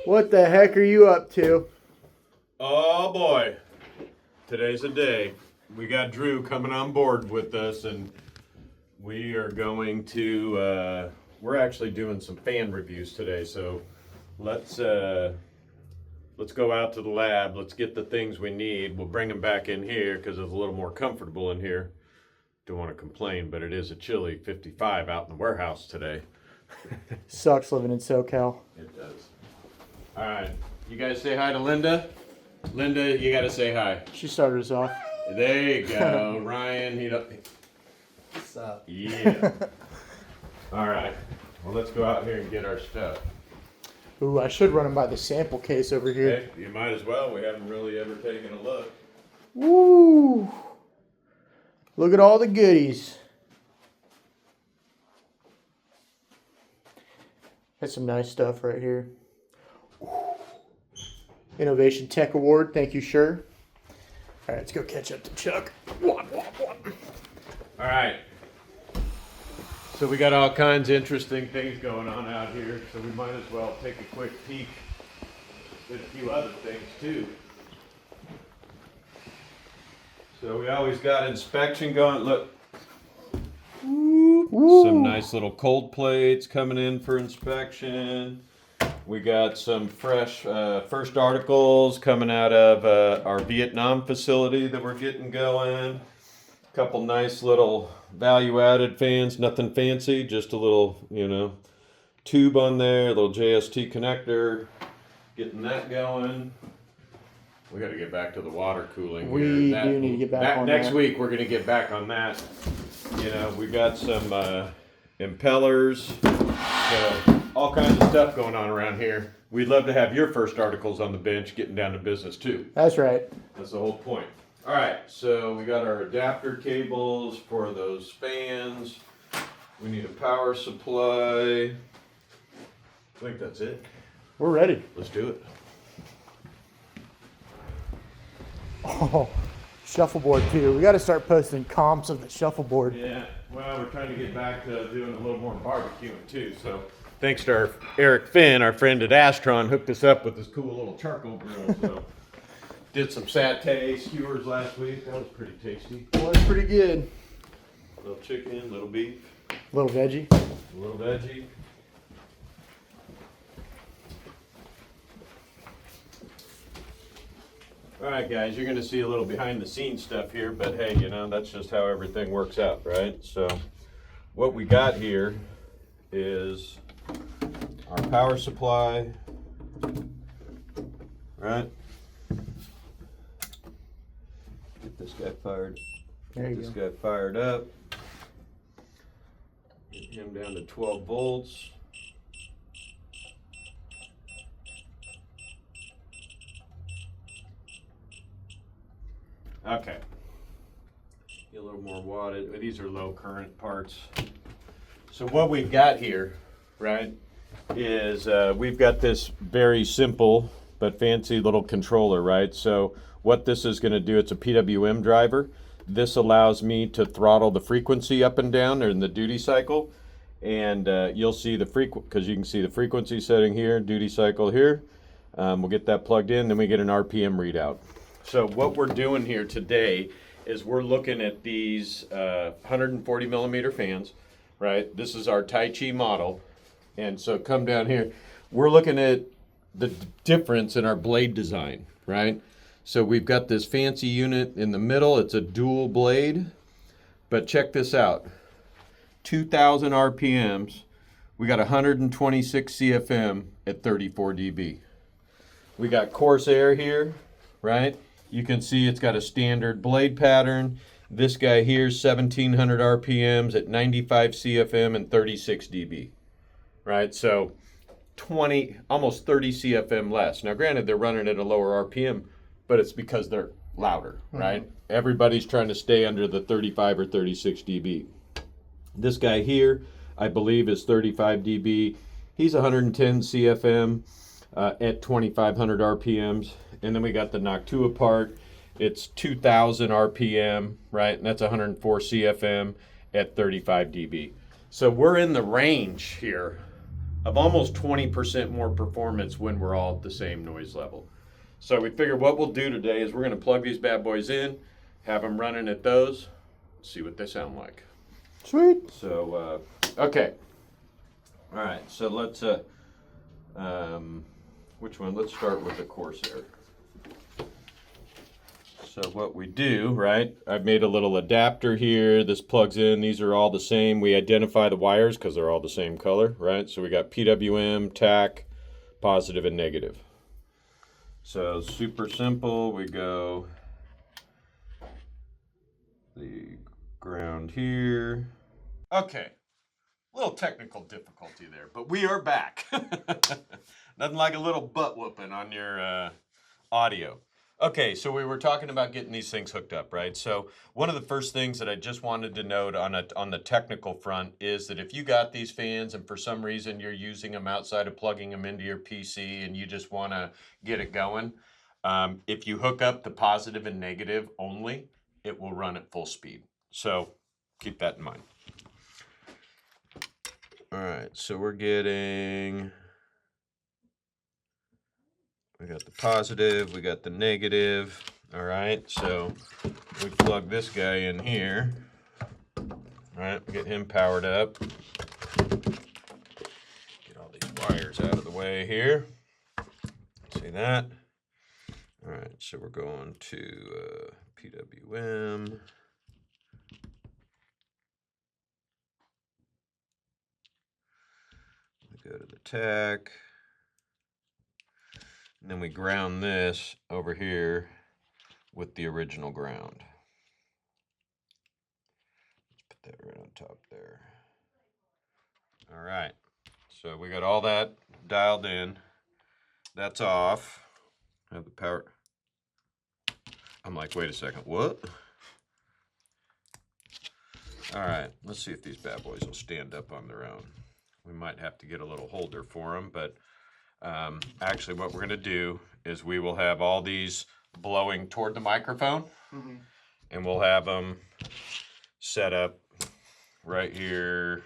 What the heck are you up to? Oh boy, today's a day. We got Drew coming on board with us, and we are going to, we're actually doing some fan reviews today, so let's go out to the lab. Let's get the things we need. We'll bring them back in here because it's a little more comfortable in here. Don't want to complain, but it is a chilly 55 out in the warehouse today. Sucks living in SoCal. It does. All right, you guys say hi to Linda. Linda, you got to say hi. She started us off. There you go, Ryan. What's up? Yeah. All right. Well, let's go out here and get our stuff. Ooh, I should run them by the sample case over here. Okay, you might as well. We haven't really ever taken a look. Woo! Look at all the goodies. That's some nice stuff right here. Innovation Tech Award. Thank you, sure. All right, let's go catch up to Chuck. All right. So we got all kinds of interesting things going on out here, so we might as well take a quick peek at a few other things too. So we always got inspection going. Look, some nice little cold plates coming in for inspection. We got some fresh first articles coming out of our Vietnam facility that we're getting going. A couple nice little value-added fans, nothing fancy, just a little, tube on there, a little JST connector, getting that going. We got to get back to the water cooling. We do need to get back on that. Next week, we're going to get back on that. We got some impellers, so all kinds of stuff going on around here. We'd love to have your first articles on the bench getting down to business too. That's right. That's the whole point. All right, so we got our adapter cables for those fans. We need a power supply. I think that's it. We're ready. Let's do it. Oh, shuffleboard too. We got to start posting comps of the shuffleboard. Yeah, well, we're trying to get back to doing a little more barbecuing too. So thanks to our Eric Finn, our friend at Astron, hooked us up with this cool little charcoal grill. So did some satay skewers last week. That was pretty tasty. Well, it's pretty good. Little chicken, little beef, Little veggie. a little veggie. All right, guys, you're going to see a little behind the scenes stuff here, but hey, that's just how everything works out, right? So what we got here is our power supply, right? Get this guy fired. There you Get this go. guy fired up. Get him down to 12 volts. Okay. Get a little more wattage. These are low current parts. So what we've got here, right, is we've got this very simple but fancy little controller, right? So what this is going to do, it's a PWM driver. This allows me to throttle the frequency up and down in the duty cycle. And you'll see the because you can see the frequency setting here, duty cycle here. We'll get that plugged in, then we get an RPM readout. So what we're doing here today is we're looking at these 140 millimeter fans, right? This is our TaiChi model. And so come down here, we're looking at the difference in our blade design, right? So we've got this fancy unit in the middle. It's a dual blade, but check this out. 2,000 RPMs. We got 126 CFM at 34 dB. We got Corsair here, right? You can see it's got a standard blade pattern. This guy here is 1,700 RPMs at 95 CFM and 36 dB, right? So almost 30 CFM less. Now, granted, they're running at a lower RPM, but it's because they're louder, right? Mm-hmm. Everybody's trying to stay under the 35 or 36 dB. This guy here, I believe, is 35 dB. He's 110 CFM at 2,500 RPMs. And then we got the Noctua part. It's 2,000 RPM, right? And that's 104 CFM at 35 dB. So we're in the range here of almost 20% more performance when we're all at the same noise level. So we figured what we'll do today is we're going to plug these bad boys in, have them running at those, see what they sound like. Sweet. So, okay. All right, so let's, which one? Let's start with the Corsair. So what we do, right, I've made a little adapter here. This plugs in. These are all the same. We identify the wires because they're all the same color, right? So we got PWM, TAC, positive and negative. So super simple. We go the ground here. Okay. A little technical difficulty there, but we are back. Nothing like a little butt whooping on your audio. Okay, so we were talking about getting these things hooked up, right? So one of the first things that I just wanted to note on the technical front is that if you got these fans and for some reason you're using them outside of plugging them into your PC and you just want to get it going, if you hook up the positive and negative only, it will run at full speed. So keep that in mind. All right, so we're getting, we got the positive, we got the negative. All right, so we plug this guy in here. All right, get him powered up. Get all these wires out of the way here. See that? All right, so we're going to PWM. We go to the TAC. And then we ground this over here with the original ground. Let's put that right on top there. All right, so we got all that dialed in. That's off. I have the power. I'm like, wait a second, what? All right, let's see if these bad boys will stand up on their own. We might have to get a little holder for them, but actually what we're gonna do is we will have all these blowing toward the microphone, and we'll have them set up right here.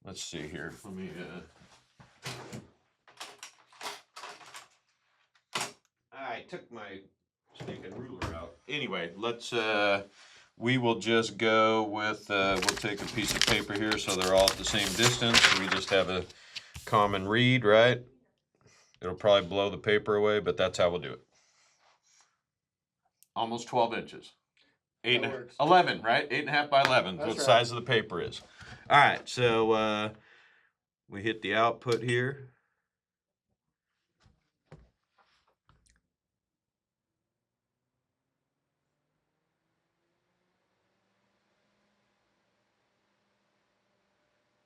Let's see here. Let me. I took my stinking ruler out. Anyway, let's. We will just go with. We'll take a piece of paper here so they're all at the same distance. We just have a common read, right? It'll probably blow the paper away, but that's how we'll do it. Almost 12 inches. 11, right? 8.5 by 11. That's what the size of the paper is. All right, so we hit the output here.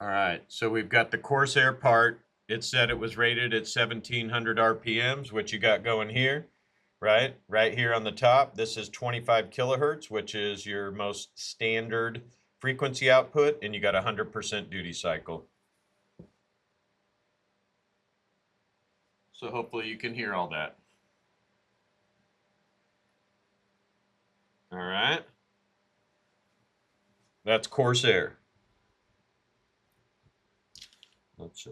All right, so we've got the Corsair part. It said it was rated at 1700 RPMs, which you got going here, right? Right here on the top. This is 25 kilohertz, which is your most standard frequency output, and you got 100% duty cycle. So hopefully you can hear all that. All right. That's Corsair. Let's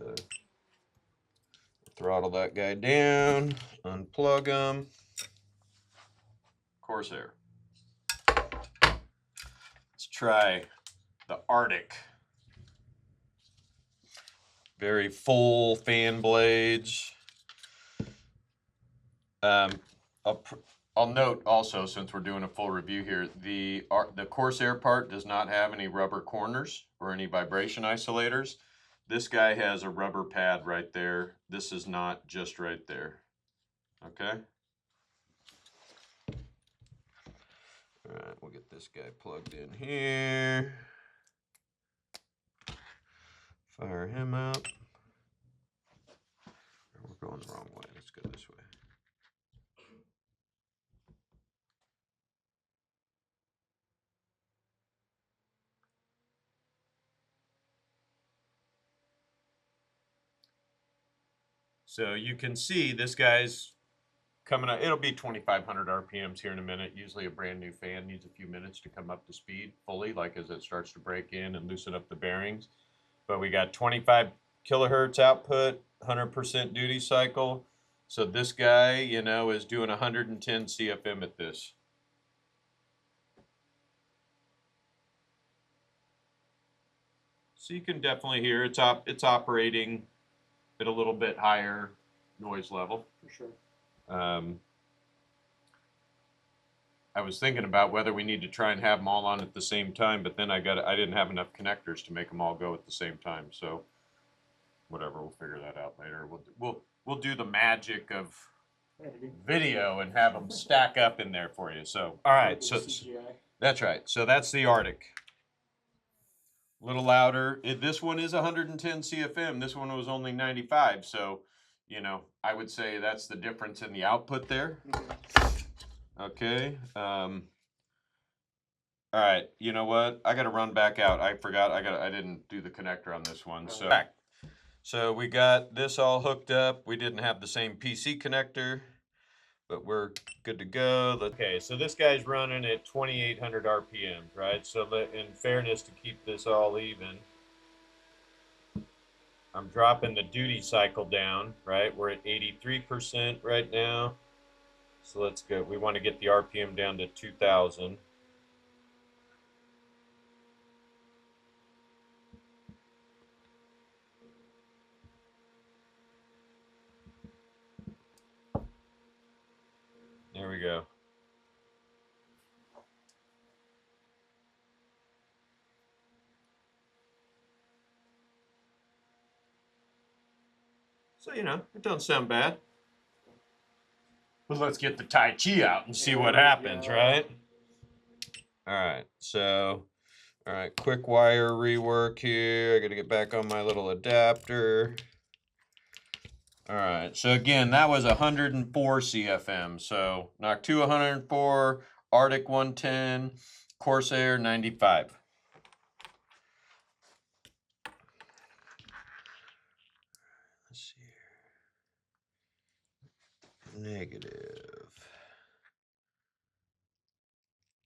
throttle that guy down, unplug him. Corsair. Let's try the Arctic. Very full fan blades. I'll note also, since we're doing a full review here, the Corsair part does not have any rubber corners or any vibration isolators. This guy has a rubber pad right there. This is not just right there. Okay? All right, we'll get this guy plugged in here. Fire him up. We're going the wrong way. Let's go this way. So you can see this guy's coming up. It'll be 2,500 RPMs here in a minute. Usually a brand new fan needs a few minutes to come up to speed fully, like as it starts to break in and loosen up the bearings. But we got 25 kilohertz output, 100% duty cycle. So this guy, you know, is doing 110 CFM at this. So you can definitely hear it's operating at a little bit higher noise level. For sure. I was thinking about whether we need to try and have them all on at the same time, but then I didn't have enough connectors to make them all go at the same time. So whatever, we'll figure that out later. We'll do the magic of video and have them stack up in there for you. So all right, so that's right. So that's the Arctic. A little louder. This one is 110 CFM. This one was only 95. So, you know, I would say that's the difference in the output there. Okay. All right. You know what? I got to run back out. I forgot. I didn't do the connector on this one. So we got this all hooked up. We didn't have the same PC connector, but we're good to go. Okay, so this guy's running at 2,800 RPMs, right? So in fairness, to keep this all even, I'm dropping the duty cycle down, right? We're at 83% right now. So let's go. We want to get the RPM down to 2,000. There we go. So, you know, it doesn't sound bad. But let's get the Tai Chi out and see what happens, right? All right, so, all right, quick wire rework here. I got to get back on my little adapter. All right, so again, that was 104 CFM. So Noctua 104, Arctic 110, Corsair 95. Let's see here. Negative.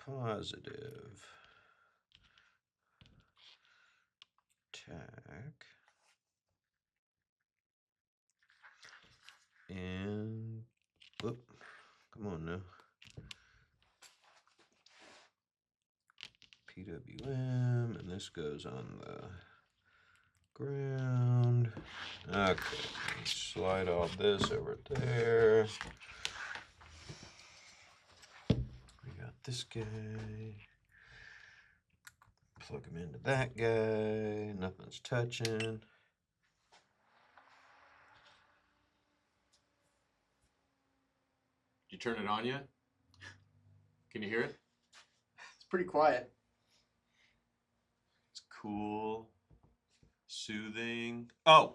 Positive. Tack. And, whoop, come on now. PWM, and this goes on the ground. Okay, slide all this over there. We got this guy. Plug him into that guy. Nothing's touching. Did you turn it on yet? Can you hear it? It's pretty quiet. It's cool. Soothing. Oh,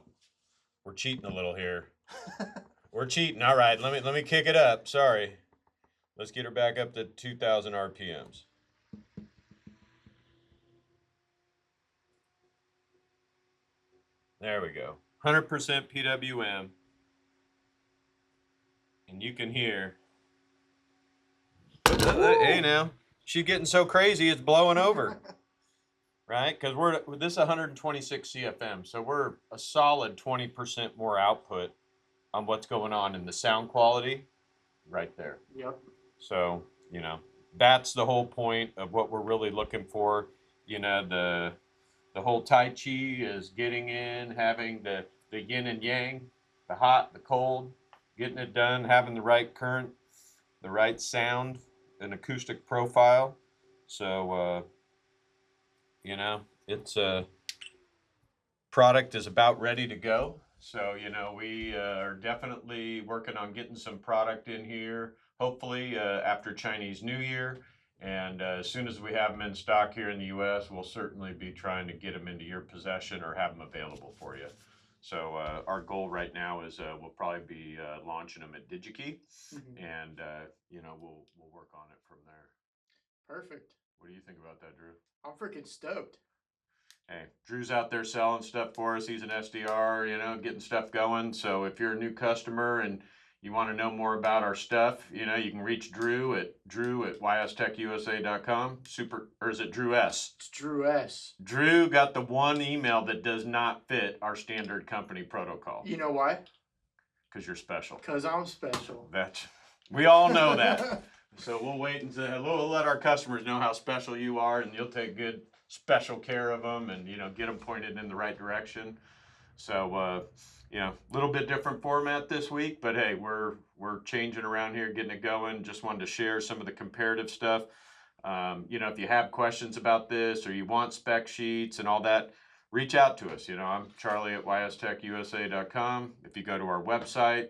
we're cheating a little here. We're cheating. All right, let me kick it up. Sorry. Let's get her back up to 2,000 RPMs. There we go. 100% PWM. And you can hear. Hey now, she's getting so crazy it's blowing over. Right? Because this is 126 CFM, so we're a solid 20% more output on what's going on in the sound quality right there. Yep. So, you know, that's the whole point of what we're really looking for. You know, the whole Tai Chi is getting in, having the yin and yang, the hot, the cold, getting it done, having the right current, the right sound, an acoustic profile. So, you know, it's product is about ready to go. So, you know, we are definitely working on getting some product in here, hopefully after Chinese New Year. And as soon as we have them in stock here in the U.S., we'll certainly be trying to get them into your possession or have them available for you. So our goal right now is we'll probably be launching them at DigiKey, and you know, we'll work on it from there. Perfect. What do you think about that, Drew? I'm freaking stoked. Hey, Drew's out there selling stuff for us. He's an SDR, you know, getting stuff going. So if you're a new customer and you want to know more about our stuff, you can reach Drew at ystechusa.com. Or is it Drew S? It's Drew S. Drew got the one email that does not fit our standard company protocol. You know why? Because you're special. Because I'm special. We all know that. So we'll wait until we'll let our customers know how special you are, and you'll take good special care of them, and get them pointed in the right direction. So a little bit different format this week, but hey, we're changing around here, getting it going. Just wanted to share some of the comparative stuff. If you have questions about this or you want spec sheets and all that, reach out to us. I'm Charlie at ystechusa.com. If you go to our website,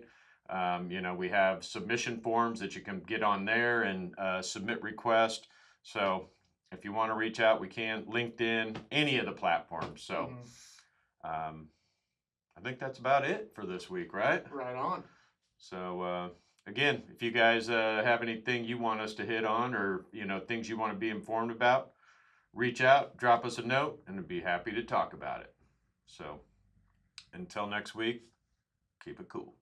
we have submission forms that you can get on there and submit requests. So if you want to reach out, we can. LinkedIn, any of the platforms. So I think that's about it for this week, right? Right on. So again, if you guys have anything you want us to hit on, or things you want to be informed about, reach out, drop us a note, and we'd be happy to talk about it. So until next week, keep it cool.